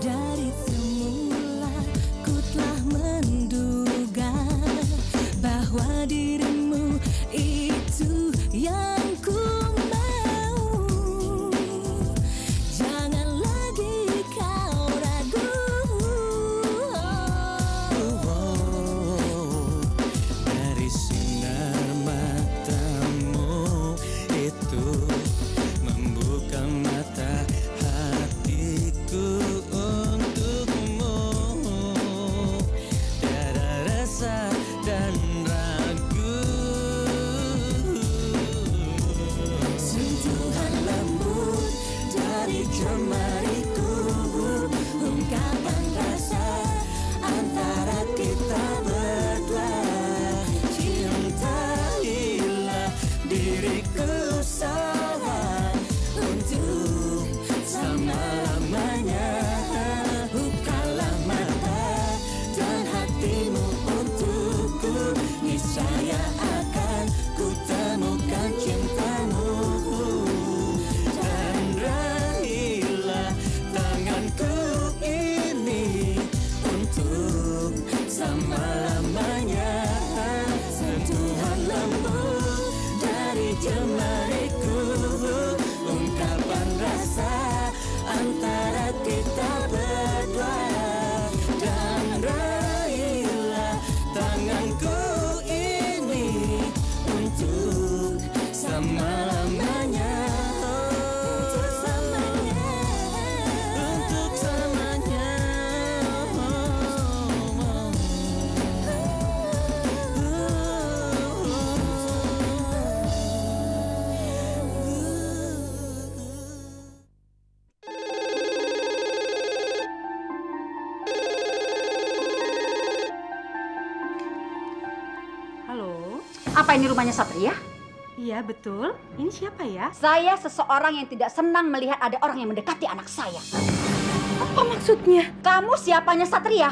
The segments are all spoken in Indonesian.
Dari semula ku telah menduga bahwa dirimu itu yang ku mau. Jangan lagi kau ragu. Dari sinar matamu itu membuka mata hatiku untukmu. Tiada rasa dan ragu. Sentuhan lembut dari jemariku, ungkapan rasa antara kita berdua. Cintailah diriku sayang untuk selama-lamanya. Bukalah mata dan hatimu untukku, niscaya akan ku temukan cintamu. Dan raihlah tanganku ini untuk selama-lamanya. Sentuhan lembut dari jemariku, ungkapan rasa antara kita berdua. Dan raihlah tanganku ini untuk selama-lamanya. Untuk selamanya. Untuk selamanya. Halo, apa ini rumahnya Satria? Iya, betul. Ini siapa ya? Saya seseorang yang tidak senang melihat ada orang yang mendekati anak saya. Apa maksudnya? Kamu siapanya Satria?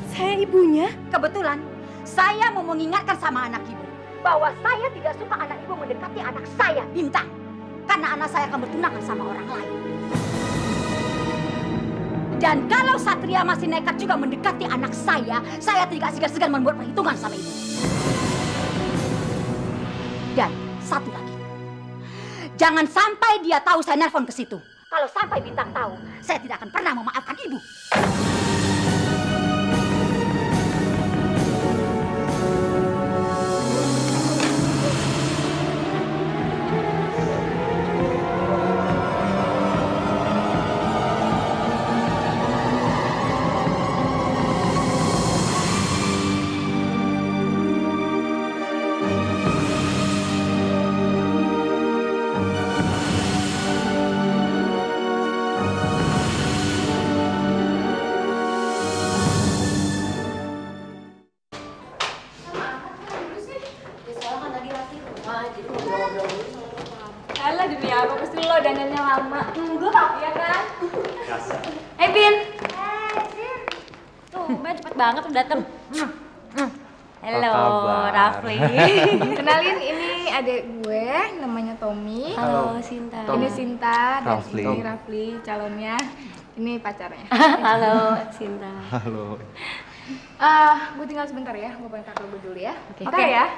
Saya ibunya. Kebetulan, saya mau mengingatkan sama anak ibu bahwa saya tidak suka anak ibu mendekati anak saya, Bintang. Karena anak saya akan bertunangan sama orang lain. Dan kalau Satria masih nekat juga mendekati anak saya tidak segan-segan membuat perhitungan sama ibu. Dan satu lagi, jangan sampai dia tahu saya nelpon ke situ. Kalau sampai Bintang tahu, saya tidak akan pernah memaafkan ibu. Alah demi apa pasti lo dandannya lama. Gue ya kan? Bin. Tuh, Mbak cepet banget udah dateng. Halo, Rafli. Kenalin, ini adik gue, namanya Tommy. Halo, Sinta. Ini Sinta dan Rafli. ini Rafli, calonnya. Ini pacarnya. Halo, Sinta. Halo. Gue tinggal sebentar ya, gue pengen kakak gue dulu ya. Oke. Ya.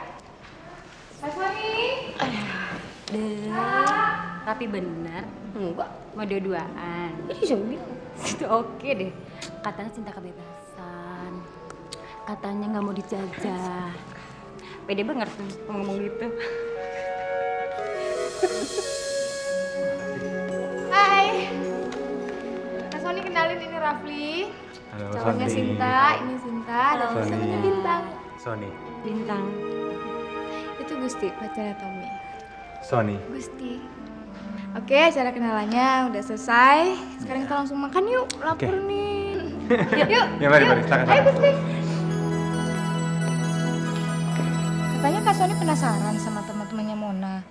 Mas Mami. Tapi bener. Enggak. Mau dua-duaan. Itu oke deh. Katanya cinta kebebasan. Katanya nggak mau dijajah. Pede banget tuh ngomong gitu. Hai. Mas Mami kenalin, ini Rafli. Halo, Calonnya Sony. Sinta, ini Sinta, dan Sony. namanya Bintang. Sony. Bintang. Itu Gusti, pacarnya Tommy. Sony. Gusti. Oke, acara kenalannya udah selesai. Sekarang kita langsung makan yuk. Lapar Oke. nih. Yuk. Ya mari, silakan. Ayo Gusti. Katanya Kak Sony penasaran sama teman-temannya Mona.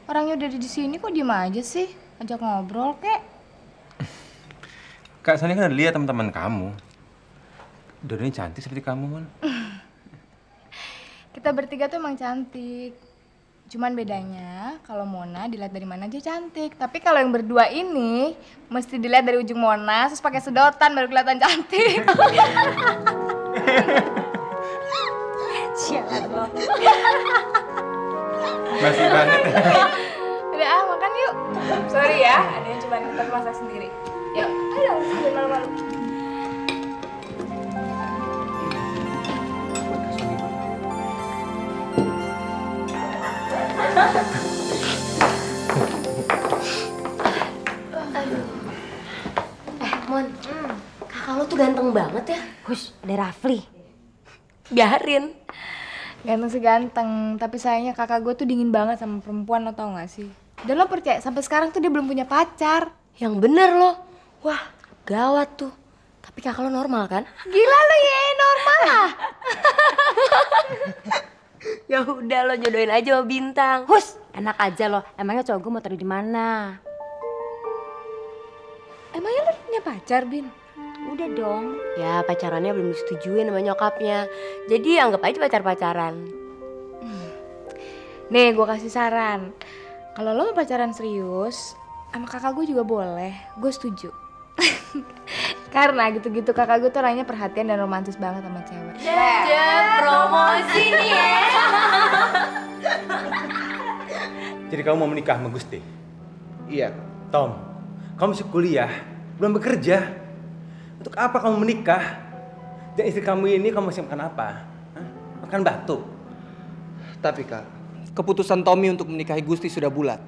Orangnya udah di sini kok diem aja sih? Ajak ngobrol kek. Kak Sony kan udah lihat teman-teman kamu. Doni cantik seperti kamu, Mon. Kita bertiga tuh emang cantik. Cuman bedanya kalau Mona dilihat dari mana aja cantik. Tapi kalau yang berdua ini mesti dilihat dari ujung Mona terus pakai sedotan baru kelihatan cantik. Sialan lo. Masih banget. Udah makan yuk. Sorry ya, ada yang coba nonton masak sendiri. Yuk, ayo jangan malu-malu. Mon, kakak lo tuh ganteng banget ya. Hush, ada Rafli. Biarin. Ganteng sih ganteng, tapi sayangnya kakak gue tuh dingin banget sama perempuan, lo tau gak sih? Dan lo percaya, sampai sekarang tuh dia belum punya pacar. Yang bener lo. Wah, gawat tuh. Tapi kakak lo normal kan? Gila lo ya, normal lah. Ya udah lo jodohin aja sama Bintang. Hush, enak aja lo. Emangnya cowok gue mau taruh di mana? Emangnya lo punya pacar, Bin? Udah dong. Ya pacarannya belum disetujuin sama nyokapnya. Jadi anggap aja pacar-pacaran. Nih, gue kasih saran. Kalau lo mau pacaran serius, sama kakak gue juga boleh. Gue setuju. Karena gitu-gitu kakak gue tuh orangnya perhatian dan romantis banget sama cewek. Promosi nih ya. Jadi kamu mau menikah sama Gusti? Iya. Tom, kamu masih kuliah, belum bekerja. Untuk apa kamu menikah? Dan istri kamu ini kamu masih makan apa? Hah? Makan batu? Tapi Kak, keputusan Tommy untuk menikahi Gusti sudah bulat.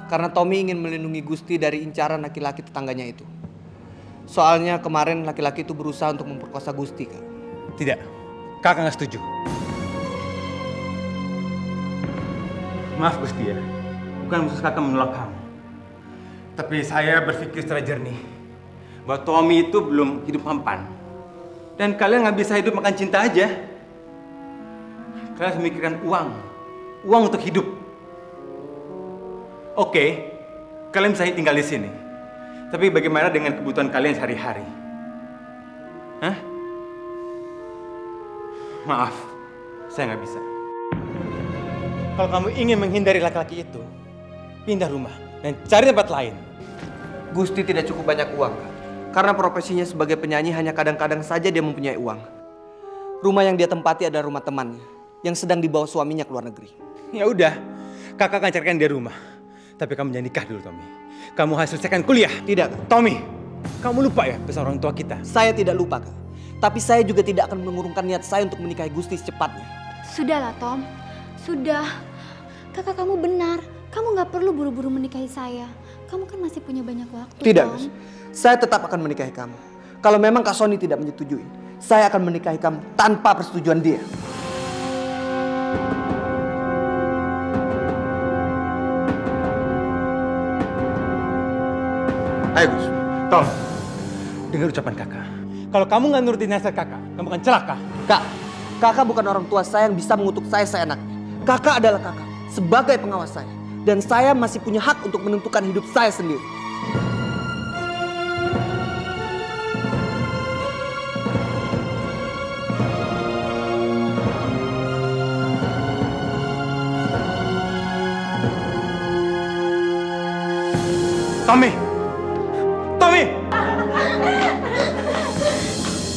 Karena Tommy ingin melindungi Gusti dari incaran laki-laki tetangganya itu. Soalnya kemarin laki-laki itu berusaha untuk memperkosa Gusti, Kak. Tidak, kakak nggak setuju. Maaf Gusti ya, bukan maksud kakak menolak kamu. Tapi saya berpikir secara jernih bahwa Tommy itu belum hidup mampan. Dan kalian nggak bisa hidup makan cinta aja. Kalian harus memikirkan uang untuk hidup. Oke, kalian bisa tinggal di sini. Tapi bagaimana dengan kebutuhan kalian sehari-hari? Hah? Maaf, saya nggak bisa. Kalau kamu ingin menghindari laki-laki itu, pindah rumah dan cari tempat lain. Gusti tidak cukup banyak uang, Kak. Karena profesinya sebagai penyanyi hanya kadang-kadang saja dia mempunyai uang. Rumah yang dia tempati adalah rumah temannya yang sedang dibawa suaminya ke luar negeri. Ya udah, kakak akan carikan dia rumah. Tapi kamu jangan nikah dulu, Tommy. Kamu harus selesaikan kuliah. Tidak, Kak. Tommy, kamu lupa ya pesan orang tua kita? Saya tidak lupa, Kak. Tapi saya juga tidak akan mengurungkan niat saya untuk menikahi Gusti secepatnya. Sudahlah, Tom. Sudah. Kakak kamu benar. Kamu nggak perlu buru-buru menikahi saya. Kamu kan masih punya banyak waktu, Tidak, Tom. Gus. Saya tetap akan menikahi kamu. Kalau memang Kak Sony tidak menyetujui, saya akan menikahi kamu tanpa persetujuan dia. Ayo Gus, Tom, dengar ucapan kakak. Kalau kamu nggak nurutin nasihat kakak, kamu akan celaka. Kak, kakak bukan orang tua saya yang bisa mengutuk saya seenaknya. Kakak adalah kakak, sebagai pengawas saya. Dan saya masih punya hak untuk menentukan hidup saya sendiri. Tommy! Tommy!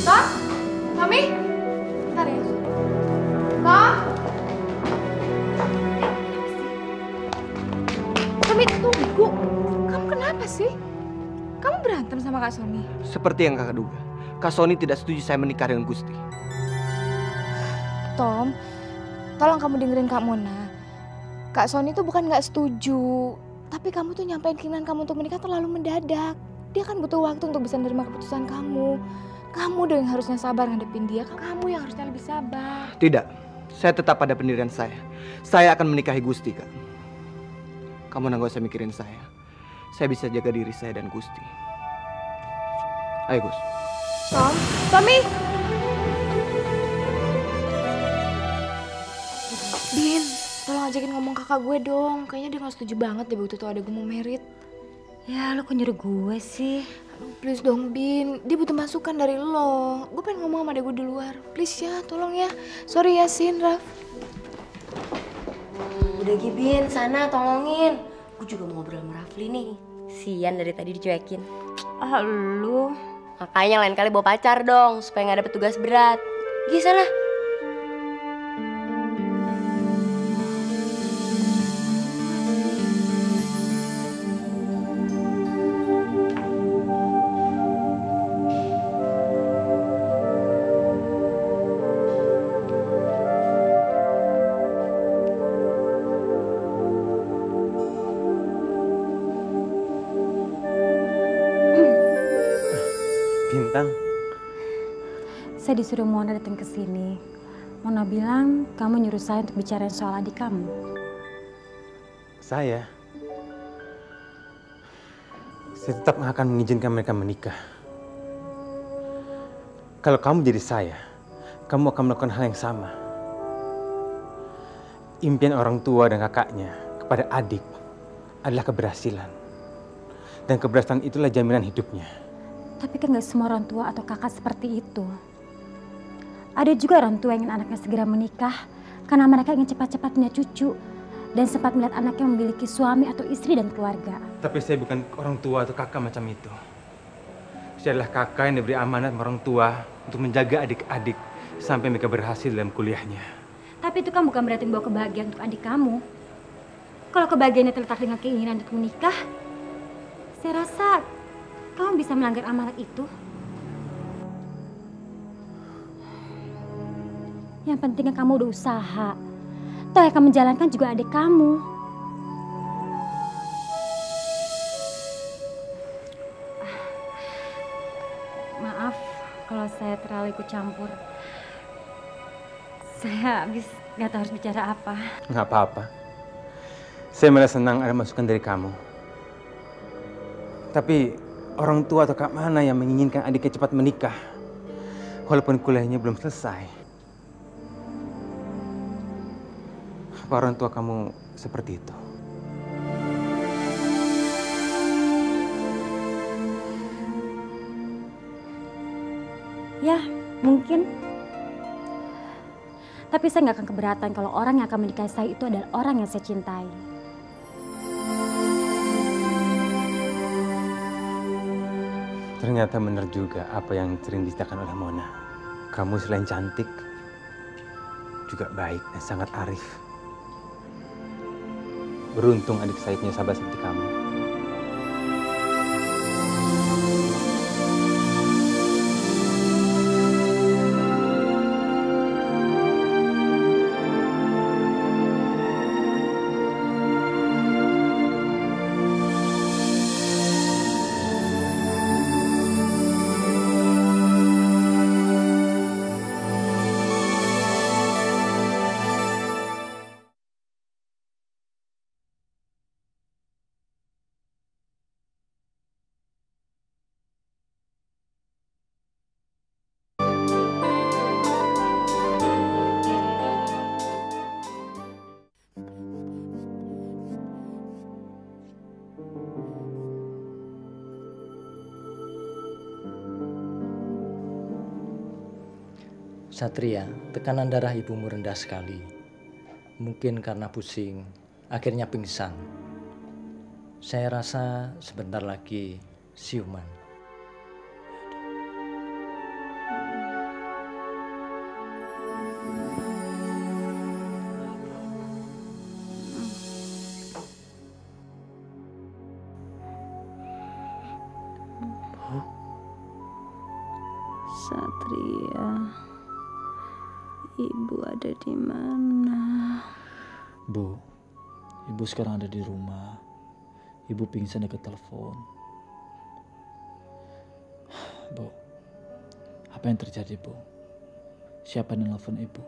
Tom? Tommy? Bentar ya. Tom? Tommy, tunggu. Kamu kenapa sih? Kamu berantem sama Kak Sony? Seperti yang kakak duga, Kak Sony tidak setuju saya menikah dengan Gusti. Tom, tolong kamu dengerin Kak Mona. Kak Sony tuh bukan nggak setuju. Tapi kamu tuh nyampein keinginan kamu untuk menikah terlalu mendadak. Dia kan butuh waktu untuk bisa menerima keputusan kamu. Kamu dong yang harusnya sabar ngadepin dia. Kamu yang harusnya lebih sabar. Tidak, saya tetap pada pendirian saya. Saya akan menikahi Gusti, Kak. Kamu nggak usah mikirin saya. Saya bisa jaga diri saya dan Gusti. Ayo, Gus. Tom, Tommy! Bin, tolong ajakin ngomong kakak gue dong. Kayaknya dia gak setuju banget deh begitu tuh ada gue mau merit. Ya, lo kok nyuruh gue sih? Please dong, Bin. Dia butuh masukan dari lo. Gue pengen ngomong sama adek gue di luar. Please ya, tolong ya. Sorry ya, Sin, Raf. Udah Gibin, sana tolongin. Gue juga mau ngobrol sama Rafli nih. Sian dari tadi dicuekin. Ah, lu. Makanya lain kali bawa pacar dong, supaya gak dapet tugas berat. Gi sana. Bintang. Saya disuruh Mona datang ke sini. Mona bilang kamu nyuruh saya untuk bicarain soal adik kamu. Saya tetap akan mengizinkan mereka menikah. Kalau kamu jadi saya, kamu akan melakukan hal yang sama. Impian orang tua dan kakaknya kepada adik adalah keberhasilan. Dan keberhasilan itulah jaminan hidupnya. Tapi kan gak semua orang tua atau kakak seperti itu. Ada juga orang tua yang ingin anaknya segera menikah karena mereka ingin cepat-cepat punya cucu dan sempat melihat anaknya memiliki suami atau istri dan keluarga. Tapi saya bukan orang tua atau kakak macam itu. Saya adalah kakak yang diberi amanat orang tua untuk menjaga adik-adik sampai mereka berhasil dalam kuliahnya. Tapi itu kan bukan berarti membawa kebahagiaan untuk adik kamu. Kalau kebahagiaannya terletak dengan keinginan untuk menikah, saya rasa kamu bisa melanggar amanat itu. Yang penting kan kamu udah usaha. Toh yang akan menjalankan juga adik kamu. Maaf kalau saya terlalu ikut campur. Saya habis nggak tahu harus bicara apa. Nggak apa-apa. Saya malah senang ada masukan dari kamu. Tapi orang tua atau kak mana yang menginginkan adiknya cepat menikah walaupun kuliahnya belum selesai? Apa orang tua kamu seperti itu? Ya, mungkin. Tapi saya nggak akan keberatan kalau orang yang akan menikahi saya itu adalah orang yang saya cintai. Ternyata benar juga apa yang sering diceritakan oleh Mona. Kamu selain cantik, juga baik dan sangat arif. Beruntung adik saya punya sahabat seperti kamu. Satria, tekanan darah ibumu rendah sekali. Mungkin karena pusing, akhirnya pingsan. Saya rasa sebentar lagi siuman. Satria, ibu ada di mana? Bu, ibu sekarang ada di rumah. Ibu pingsan dekat telepon. Bu, apa yang terjadi, Bu? Siapa yang nelfon ibu?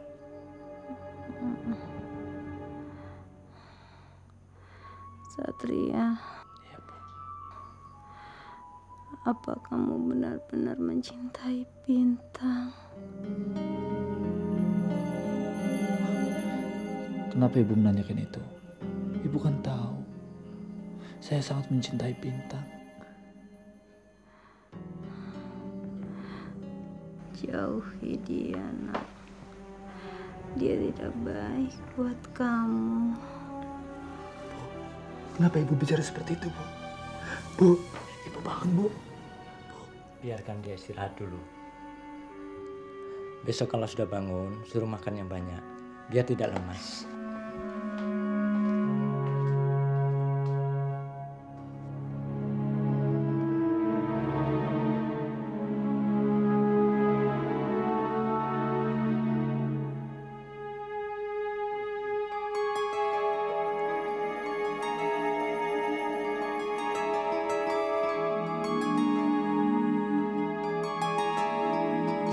Satria, Iya, Bu. apa kamu benar-benar mencintai Bintang? Kenapa ibu menanyakan itu? Ibu kan tahu, saya sangat mencintai Bintang. Jauhi dia, nak. Dia tidak baik buat kamu. Kenapa ibu bicara seperti itu, Bu? Bu, ibu bangun, Bu. Biarkan dia istirahat dulu. Besok kalau sudah bangun, suruh makan yang banyak. Biar tidak lemas.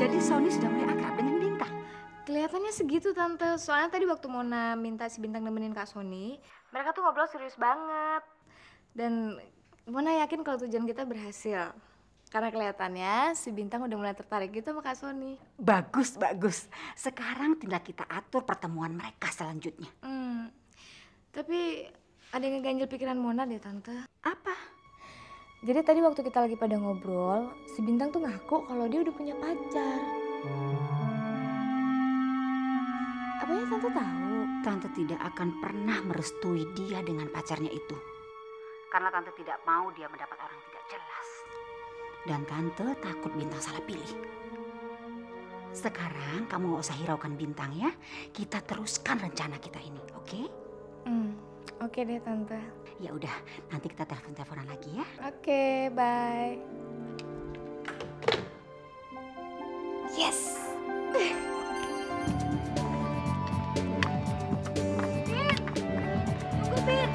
Jadi Sony sudah mulai akrab dengan Bintang. Kelihatannya segitu Tante. Soalnya tadi waktu Mona minta si Bintang nemenin Kak Sony, mereka tuh ngobrol serius banget. Dan Mona yakin kalau tujuan kita berhasil. Karena kelihatannya si Bintang udah mulai tertarik gitu sama Kak Sony. Bagus, bagus. Sekarang tinggal kita atur pertemuan mereka selanjutnya. Tapi ada yang ngeganjel pikiran Mona deh Tante. Apa? Jadi tadi waktu kita lagi pada ngobrol, si Bintang tuh ngaku kalau dia udah punya pacar. Apanya Tante tahu? Tante tidak akan pernah merestui dia dengan pacarnya itu. Karena Tante tidak mau dia mendapat orang tidak jelas. Dan Tante takut Bintang salah pilih. Sekarang kamu gak usah hiraukan Bintang ya. Kita teruskan rencana kita ini, oke? Oke deh Tante. Ya udah, nanti kita telepon-teleponan lagi ya. Oke, bye. Yes. Tunggu, Pin.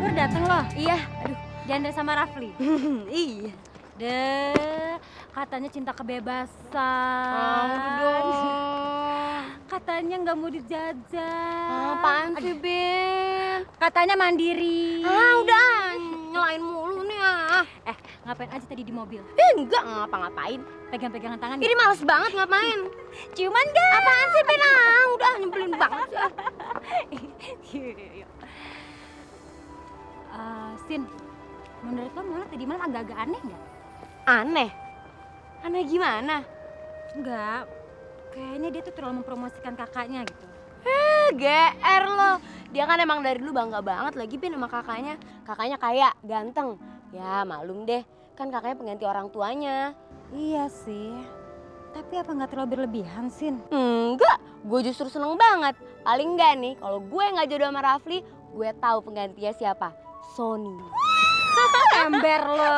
Baru dateng loh. Iya. Aduh, janda sama Rafli. Iya. Deh, katanya cinta kebebasan. Udah dong. Katanya nggak mau dijajah. Apaan sih, Bin? Katanya mandiri. Udah, nyelain mulu nih Ngapain aja tadi di mobil? Enggak ngapa-ngapain. Pegang-pegangan tangan. Ini males banget ngapain. Ciuman gak? Apaan sih, Bin? Udah nyebelin banget sih. Sin, menurut lo Mona tadi malam agak-agak aneh nggak? Aneh? Aneh gimana? Enggak, kayaknya dia tuh terlalu mempromosikan kakaknya gitu. GR lo. Dia kan emang dari dulu bangga banget lagi Bin sama kakaknya. Kakaknya kaya, ganteng. Ya malum deh, kan kakaknya pengganti orang tuanya. Iya sih, tapi apa nggak terlalu berlebihan, Sin? Enggak, gue justru seneng banget. Paling enggak nih, kalau gue nggak jodoh sama Rafli, gue tahu penggantinya siapa. Sony. Ember lo.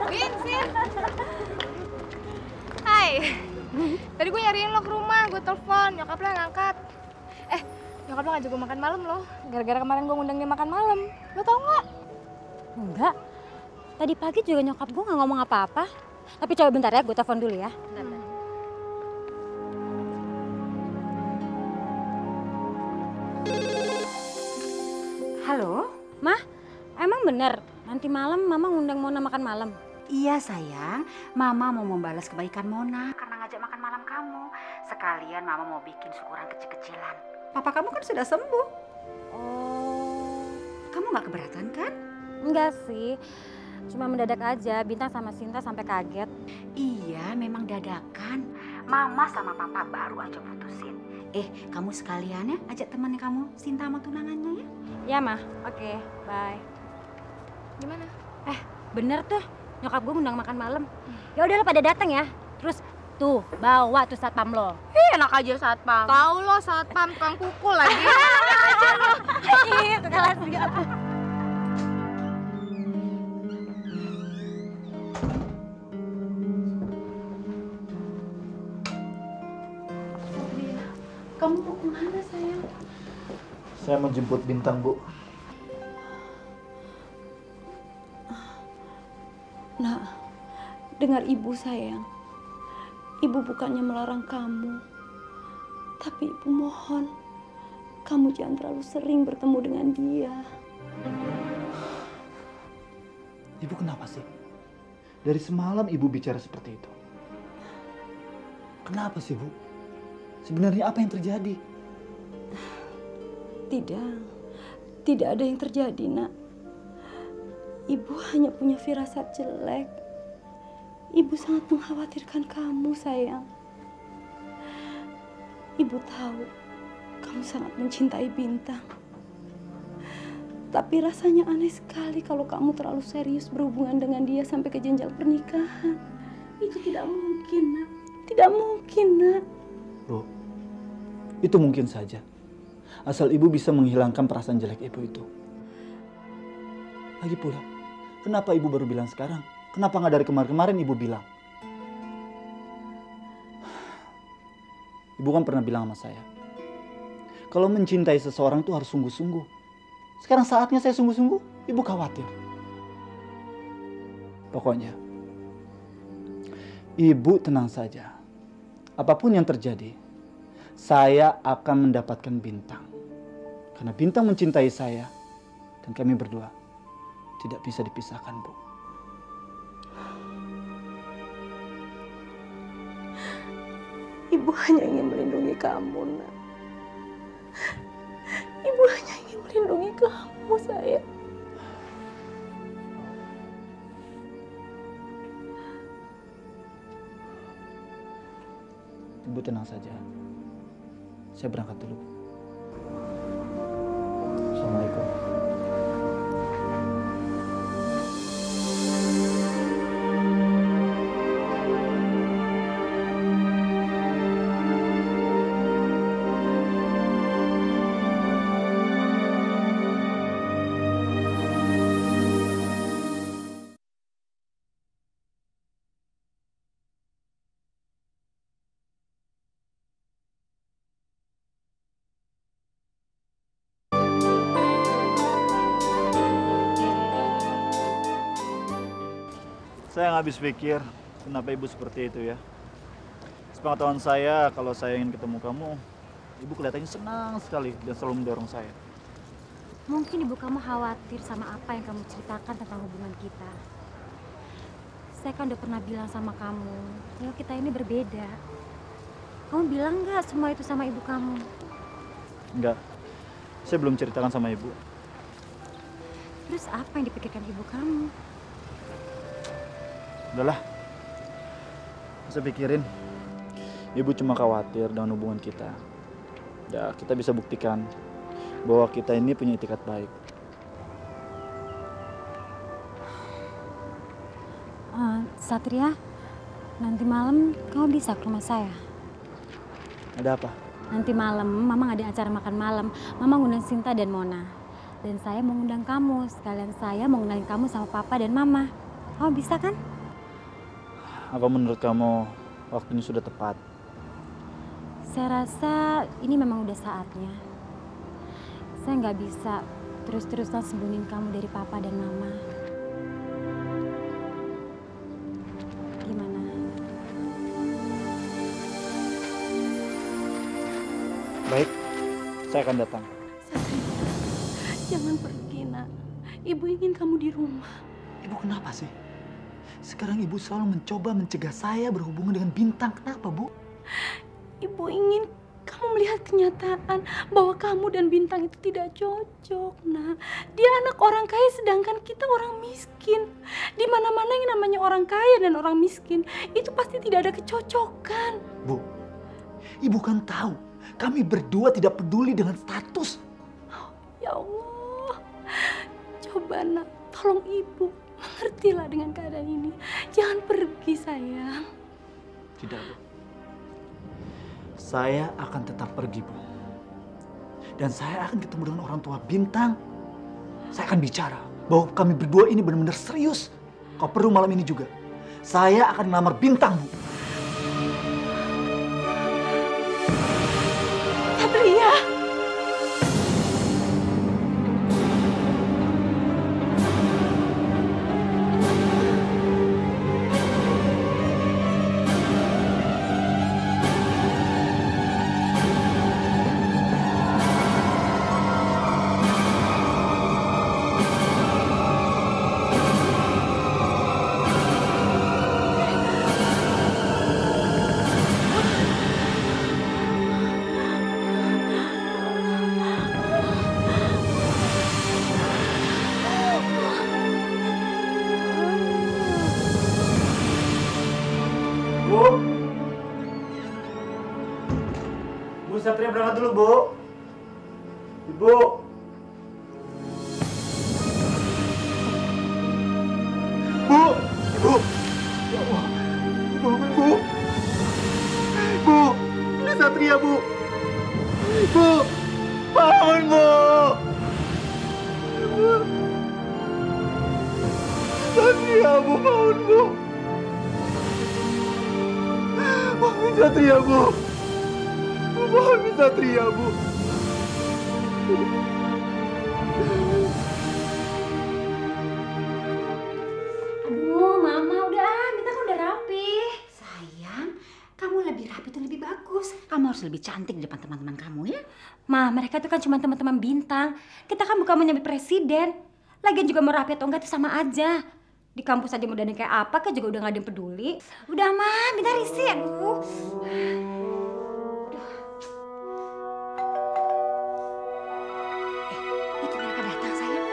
Bin, Sin. Hai. Tadi gue nyariin lo ke rumah, gue telepon, nyokap lo ngangkat. Nyokap lo ngajak gue makan malam lo. Gara-gara kemarin gue ngundang dia makan malam. Lo tau nggak? Enggak. Tadi pagi juga nyokap gue nggak ngomong apa-apa. Tapi coba bentar ya, gue telepon dulu ya. Halo? Mah, emang bener nanti malam Mama ngundang Mona makan malam? Iya sayang, Mama mau membalas kebaikan Mona karena ngajak makan malam kamu. Sekalian Mama mau bikin syukuran kecil-kecilan. Papa kamu kan sudah sembuh. Oh. Kamu gak keberatan kan? Enggak sih, cuma mendadak aja. Bintang sama Sinta sampai kaget. Iya, memang dadakan. Mama sama Papa baru aja putusin. Kamu sekalian ya ajak temannya kamu, Sinta sama tunangannya ya? Ya Mah, oke, bye. Gimana? Bener tuh, nyokap gue ngundang makan malam. Ya udah lo pada datang ya. Terus tuh bawa tuh satpam lo. Enak aja satpam. Tahu lo satpam tukang pukul lagi. Iya, kelas juga. Kamu mau kemana sayang? Saya mau jemput Bintang, Bu. Nak, dengar ibu sayang. Ibu bukannya melarang kamu. Tapi ibu mohon, kamu jangan terlalu sering bertemu dengan dia. Ibu kenapa sih? Dari semalam ibu bicara seperti itu. Kenapa sih, Bu? Sebenarnya apa yang terjadi? Tidak ada yang terjadi, Nak. Ibu hanya punya firasat jelek. Ibu sangat mengkhawatirkan kamu, sayang. Ibu tahu kamu sangat mencintai Bintang. Tapi rasanya aneh sekali kalau kamu terlalu serius berhubungan dengan dia sampai ke jenjang pernikahan. Itu tidak mungkin, Nak. Tidak mungkin, Nak. Bu, itu mungkin saja. Asal ibu bisa menghilangkan perasaan jelek ibu itu. Lagi pula, kenapa ibu baru bilang sekarang? Kenapa nggak dari kemarin-kemarin ibu bilang? Ibu kan pernah bilang sama saya, kalau mencintai seseorang itu harus sungguh-sungguh. Sekarang saatnya saya sungguh-sungguh, ibu khawatir. Pokoknya, ibu tenang saja. Apapun yang terjadi, saya akan mendapatkan Bintang. Karena Bintang mencintai saya, dan kami berdua tidak bisa dipisahkan, Bu. Ibu hanya ingin melindungi kamu, Nak. Ibu hanya ingin melindungi kamu, sayang. Ibu tenang saja. Saya berangkat dulu. Assalamualaikum. Saya nggak habis pikir kenapa ibu seperti itu ya. Sepengetahuan saya, kalau saya ingin ketemu kamu, ibu kelihatannya senang sekali dan selalu mendorong saya. Mungkin ibu kamu khawatir sama apa yang kamu ceritakan tentang hubungan kita. Saya kan udah pernah bilang sama kamu, kalau kita ini berbeda. Kamu bilang nggak semua itu sama ibu kamu? Enggak, saya belum ceritakan sama ibu. Terus apa yang dipikirkan ibu kamu? Udahlah, saya pikirin ibu cuma khawatir dengan hubungan kita. Ya, kita bisa buktikan bahwa kita ini punya itikat baik. Satria, nanti malam kamu bisa ke rumah saya. Ada apa? Nanti malam Mama ada acara makan malam. Mama ngundang Sinta dan Mona. Dan saya mau ngundang kamu. Sekalian saya mau ngundang kamu sama Papa dan Mama. Kamu bisa kan? Apa menurut kamu waktunya sudah tepat? Saya rasa ini memang udah saatnya. Saya nggak bisa terus-terusan sembunyiin kamu dari Papa dan Mama. Gimana? Baik, saya akan datang. Satria, jangan pergi, Nak. Ibu ingin kamu di rumah. Ibu kenapa sih? Sekarang ibu selalu mencoba mencegah saya berhubungan dengan Bintang. Kenapa, Bu? Ibu ingin kamu melihat kenyataan bahwa kamu dan Bintang itu tidak cocok, Nak. Dia anak orang kaya sedangkan kita orang miskin. Di mana-mana yang namanya orang kaya dan orang miskin itu pasti tidak ada kecocokan. Bu, ibu kan tahu kami berdua tidak peduli dengan status. Oh, ya Allah, coba Nak, tolong ibu. Mengertilah dengan keadaan ini. Jangan pergi, sayang. Tidak, Bu. Saya akan tetap pergi, Bu. Dan saya akan ketemu dengan orang tua Bintang. Saya akan bicara bahwa kami berdua ini benar-benar serius. Kalau perlu malam ini juga. Saya akan melamar Bintang, Bu. Satria! Bu Satria berangkat dulu, Bu. Ibu. Satria, Bu. Mohon Satria, Bu. Aduh, Mama udah, Minta kan udah rapi. Sayang, kamu lebih rapi itu lebih bagus. Kamu harus lebih cantik di depan teman-teman kamu ya. Ma, mereka itu kan cuma teman-teman Bintang. Kita kan bukan mau nyampe presiden. Lagian juga mau rapi atau enggak itu sama aja. Di kampus aja mau dandan kayak apa kan juga udah gak ada yang peduli. Udah, Ma, Bintang risih, aduh. Itu mereka datang, sayang.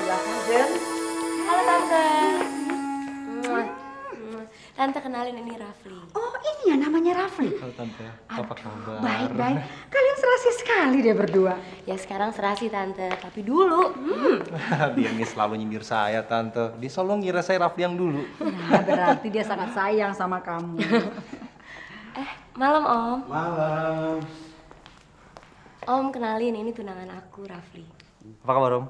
Silakan, Jen. Halo, Tante. Tante kenalin ini Rafli. Oh, ini ya namanya Rafli. Halo Tante, apa kabar? Baik-baik. Kalian serasi sekali deh berdua. Ya sekarang serasi Tante, tapi dulu. Dia nih selalu nyindir saya, Tante. Dia selalu ngira saya Rafli yang dulu. Nah, berarti dia sangat sayang sama kamu. Malam, Om. Malam. Om, kenalin ini tunangan aku, Rafli. Apa kabar, Om?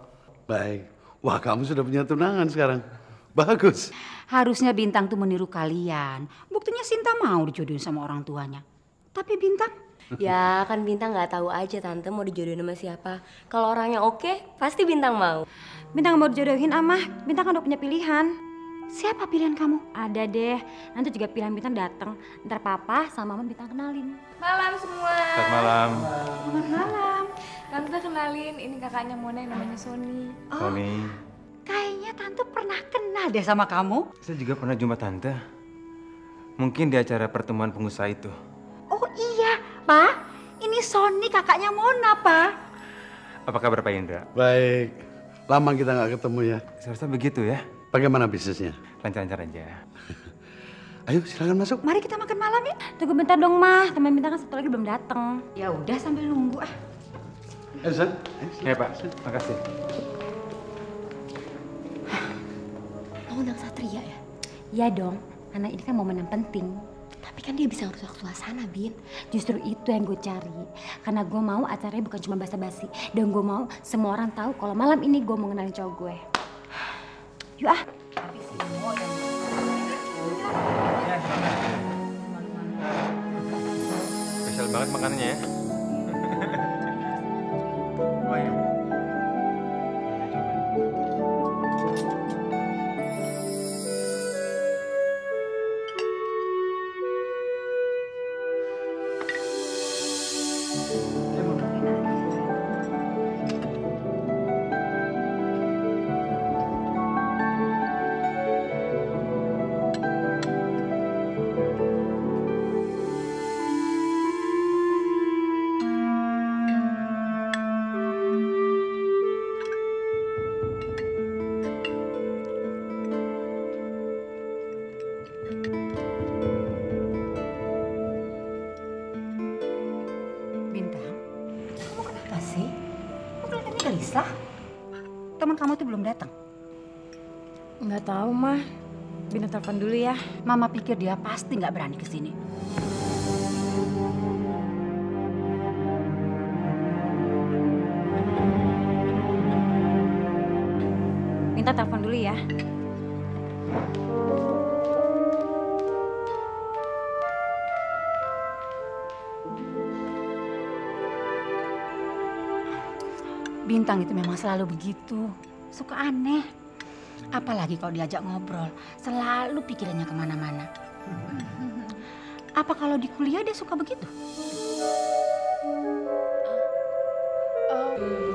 Baik. Wah, kamu sudah punya tunangan sekarang. Bagus. Harusnya Bintang tuh meniru kalian. Buktinya Sinta mau dijodohin sama orang tuanya. Tapi Bintang? Ya kan Bintang nggak tahu aja Tante mau dijodohin sama siapa. Kalau orangnya oke, pasti Bintang mau. Bintang mau dijodohin Amah, Bintang kan udah punya pilihan. Siapa pilihan kamu? Ada deh, nanti juga pilihan Bintang datang. Ntar Papa sama Mama Bintang kenalin. Malam semua. Selamat malam. Selamat malam. Tante kenalin, ini kakaknya Mona yang namanya Sony. Sony. Kayaknya Tante pernah kenal deh sama kamu. Saya juga pernah jumpa Tante. Mungkin di acara pertemuan pengusaha itu. Oh iya, Pak. Ini Sony kakaknya Mona, Pak. Apa kabar Pak Indra? Baik. Lama kita nggak ketemu ya. Seharusnya begitu ya. Bagaimana bisnisnya? Lancar-lancar aja. Ayo silakan masuk. Mari kita makan malam ya. Tunggu bentar dong, Mah. Teman Bintang kan satu lagi belum datang. Ya udah sambil nunggu ah. Elsa. Ya Pak, makasih. Mau undang Satria ya? Ya dong, karena ini kan momen yang penting. Tapi kan dia bisa ngerusak suasana, Bin. Justru itu yang gue cari. Karena gue mau acaranya bukan cuma basa-basi. Dan gue mau semua orang tahu kalau malam ini gue mau ngenalin cowok gue. Yuk ah. Tapi semua yang Spesial banget makanannya ya. Oh iya. Bintang, kamu kenapa sih? Kok kelihatannya gelisah? Teman kamu tuh belum datang. Nggak tahu, Mah. Bintang telepon dulu ya. Mama pikir dia pasti nggak berani ke sini. Minta telepon dulu ya. Bintang itu memang selalu begitu. Suka aneh. Apalagi kalau diajak ngobrol, selalu pikirannya kemana-mana. Apa kalau di kuliah dia suka begitu?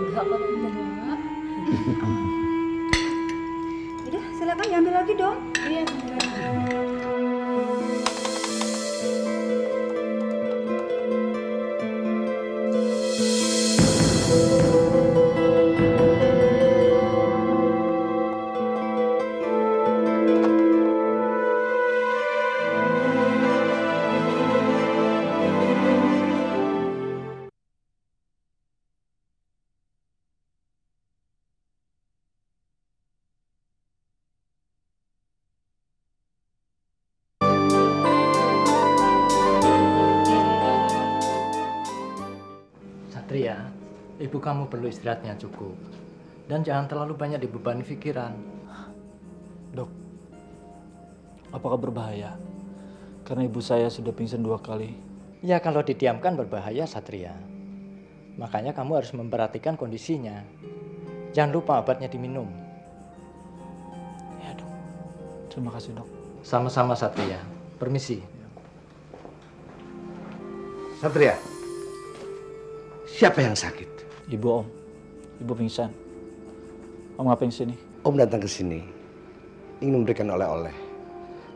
Enggak kok, enggak. Udah, silakan diambil lagi dong. Iya. Satria, ibu kamu perlu istirahat yang cukup. Dan jangan terlalu banyak dibebani pikiran. Dok, apakah berbahaya Karena ibu saya sudah pingsan 2 kali. Ya kalau didiamkan berbahaya, Satria. Makanya kamu harus memperhatikan kondisinya. Jangan lupa obatnya diminum. Ya dok. Terima kasih dok. Sama-sama Satria. Permisi. Satria, siapa yang sakit? Ibu Om. Ibu pingsan. Om ngapain sini? Om datang ke sini ingin memberikan oleh-oleh.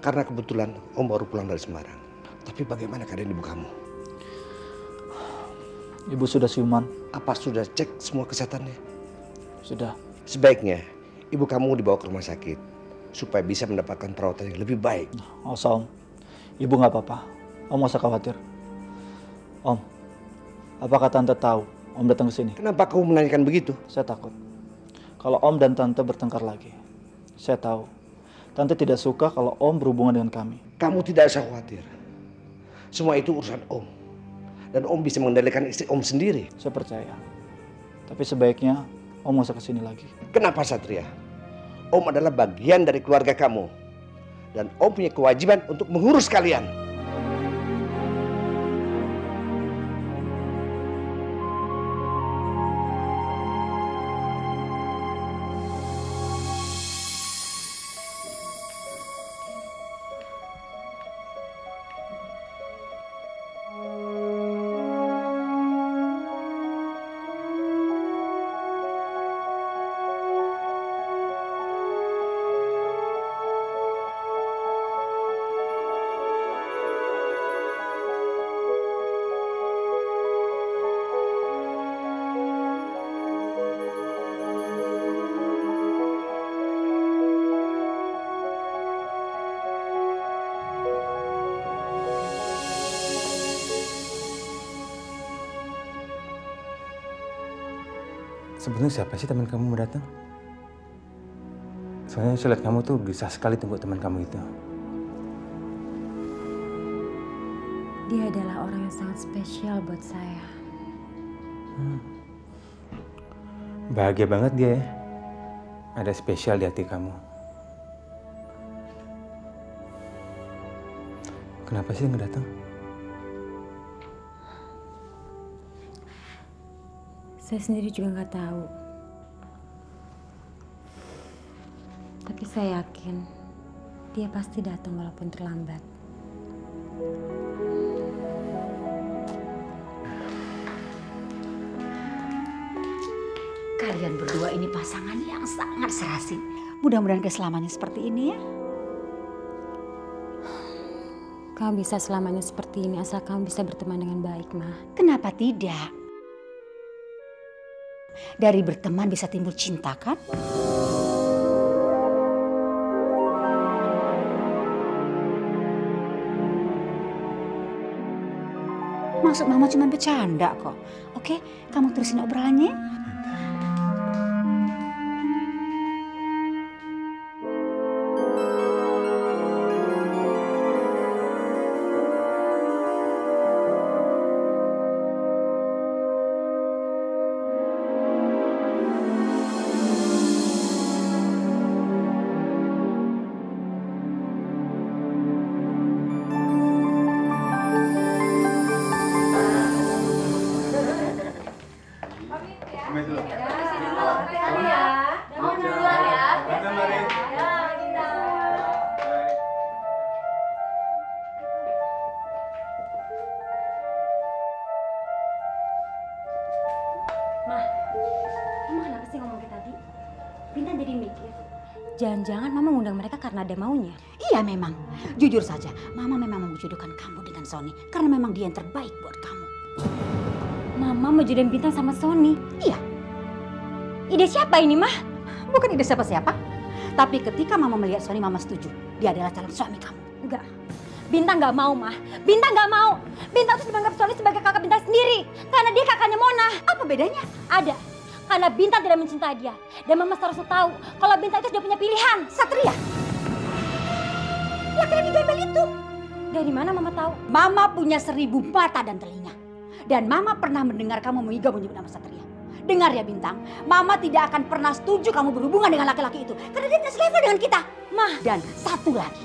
Karena kebetulan Om baru pulang dari Semarang. Tapi bagaimana keadaan ibu kamu? Ibu sudah siuman. Apa sudah cek semua kesehatannya? Sudah. Sebaiknya ibu kamu dibawa ke rumah sakit supaya bisa mendapatkan perawatan yang lebih baik. Oh, Om. Ibu nggak apa-apa. Om nggak usah khawatir. Om, apakah Tante tahu Om datang ke sini? Kenapa kamu menanyakan begitu? Saya takut. Kalau Om dan Tante bertengkar lagi. Saya tahu. Tante tidak suka kalau Om berhubungan dengan kami. Kamu tidak usah khawatir. Semua itu urusan Om. Dan Om bisa mengendalikan istri Om sendiri. Saya percaya. Tapi sebaiknya Om nggak usah kesini lagi. Kenapa Satria? Om adalah bagian dari keluarga kamu. Dan Om punya kewajiban untuk mengurus kalian. Sebenarnya siapa sih teman kamu mau datang? Soalnya saya lihat kamu tuh gelisah sekali tunggu teman kamu itu. Dia adalah orang yang sangat spesial buat saya. Bahagia banget dia ya. Ada spesial di hati kamu. Kenapa sih nggak datang? Saya sendiri juga nggak tahu. Tapi saya yakin dia pasti datang walaupun terlambat. Kalian berdua ini pasangan yang sangat serasi. Mudah-mudahan keselamanya seperti ini ya. Kamu bisa selamanya seperti ini asal kamu bisa berteman dengan baik, Ma. Kenapa tidak? Dari berteman bisa timbul cinta kan? Maksud Mama cuma bercanda kok. Oke, kamu terusin obrolannya. Jangan-jangan Mama ngundang mereka karena ada maunya. Iya memang. Jujur saja, Mama memang mau jodohkan kamu dengan Sony. Karena memang dia yang terbaik buat kamu. Mama mau jodohin Bintang sama Sony? Iya. Ide siapa ini, Mah? Bukan ide siapa-siapa. Tapi ketika Mama melihat Sony, Mama setuju. Dia adalah calon suami kamu. Enggak. Bintang nggak mau, Mah. Bintang nggak mau. Bintang tuh menganggap Sony sebagai kakak Bintang sendiri. Karena dia kakaknya Mona. Apa bedanya? Ada. Karena Bintang tidak mencintai dia. Dan Mama seharusnya tahu kalau Bintang itu sudah punya pilihan. Satria. Laki-laki gembel itu. Dari mana Mama tahu? Mama punya 1000 mata dan telinga. Dan Mama pernah mendengar kamu mengiga menyebut nama Satria. Dengar ya Bintang, Mama tidak akan pernah setuju kamu berhubungan dengan laki-laki itu. Karena dia tidak selevel dengan kita. Mah. Dan satu lagi,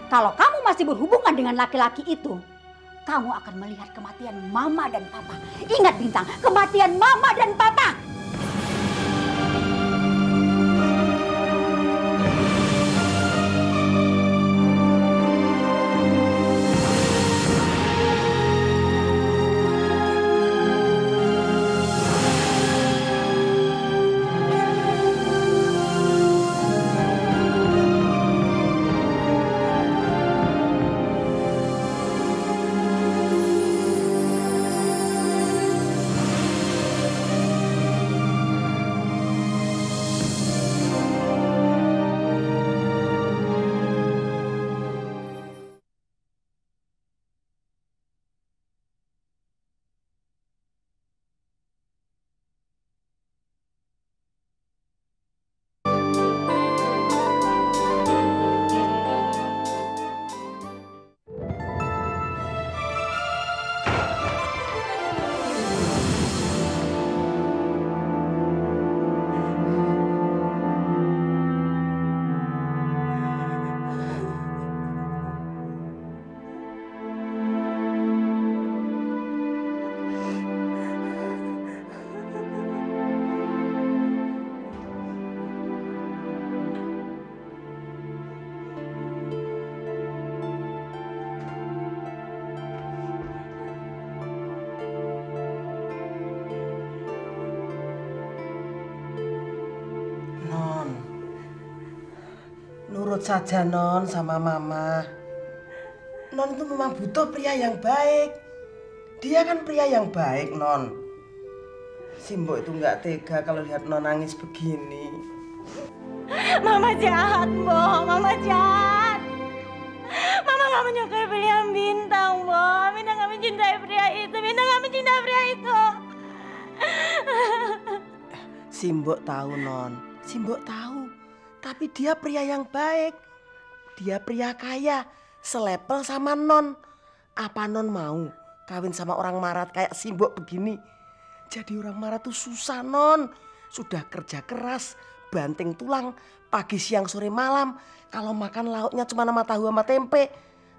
Kalau kamu masih berhubungan dengan laki-laki itu, kamu akan melihat kematian mama dan papa. Ingat Bintang, kematian mama dan papa. Nurut saja Non sama Mama. Non itu memang butuh pria yang baik. Dia kan pria yang baik, Non. Si Mbok itu nggak tega kalau lihat Non nangis begini. Mama jahat, Mbok. Mama jahat. Mama nggak menyukai pilihan Bintang, Mbok. Bintang nggak mencintai pria itu. Bintang nggak mencintai pria itu. Si Mbok tahu, Non. Si Mbok tahu. Tapi dia pria yang baik. Dia pria kaya, selepel sama Non. Apa Non mau kawin sama orang marat kayak si Mbok begini? Jadi orang marat tuh susah, Non. Sudah kerja keras, banting tulang, pagi siang sore malam. Kalau makan lauknya cuma nama tahu sama tempe.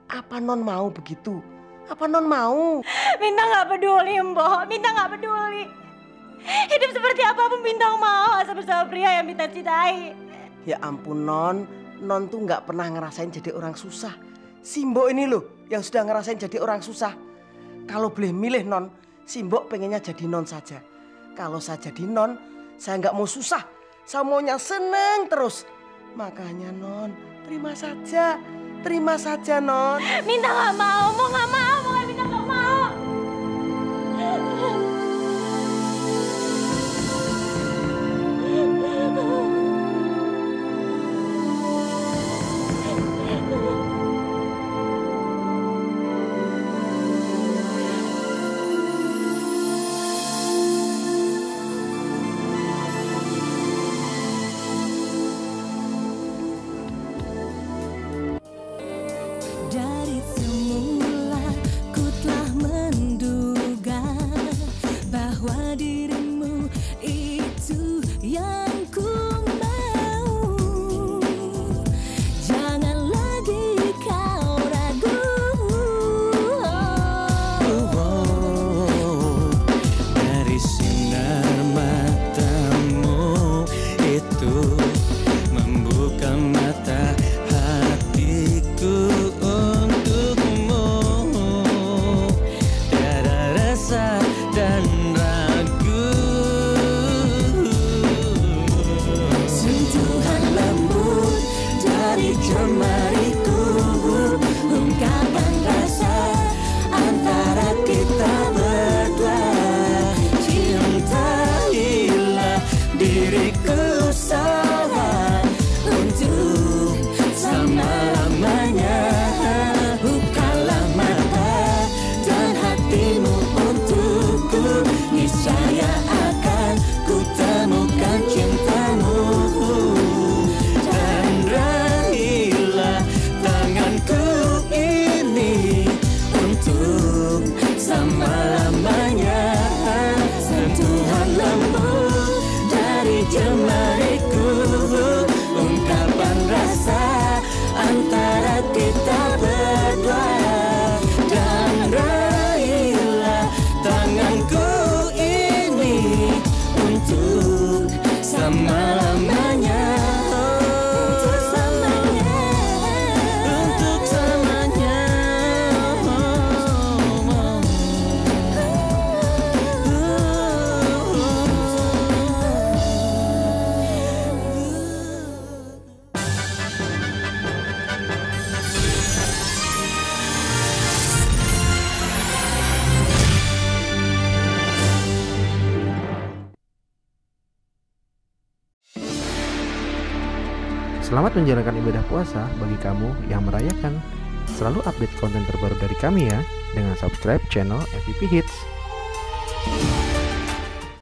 Apa Non mau begitu? Apa Non mau? Bintang nggak peduli, Mbok. Bintang nggak peduli. Hidup seperti apapun Bintang mau asal bersama pria yang Bintang cintai. Ya ampun Non, Non tuh nggak pernah ngerasain jadi orang susah. Si Mbok ini loh yang sudah ngerasain jadi orang susah. Kalau boleh milih Non, si Mbok pengennya jadi Non saja. Kalau saya jadi Non, saya nggak mau susah. Saya maunya seneng terus. Makanya Non, terima saja Non. Bintang nggak mau nggak mau, Bintang nggak mau. Dari semula ku telah menduga bahwa dirimu itu yang ku mau. Jangan lagi kau ragu. Dari sinar matamu itu membuka mata hatiku untukmu. Tiada rasa dan ragu. Sentuhan lembut dari jemariku, ungkapan rasa antara kita berdua. Cintailah diriku sayang untuk selama-lamanya. Bukalah mata dan hatimu untukku. Niscaya akan ku temukan cintamu. Dan raihlah tanganku ini. Selamat menjalankan ibadah puasa bagi kamu yang merayakan. Selalu update konten terbaru dari kami ya, dengan subscribe channel MVP Hits.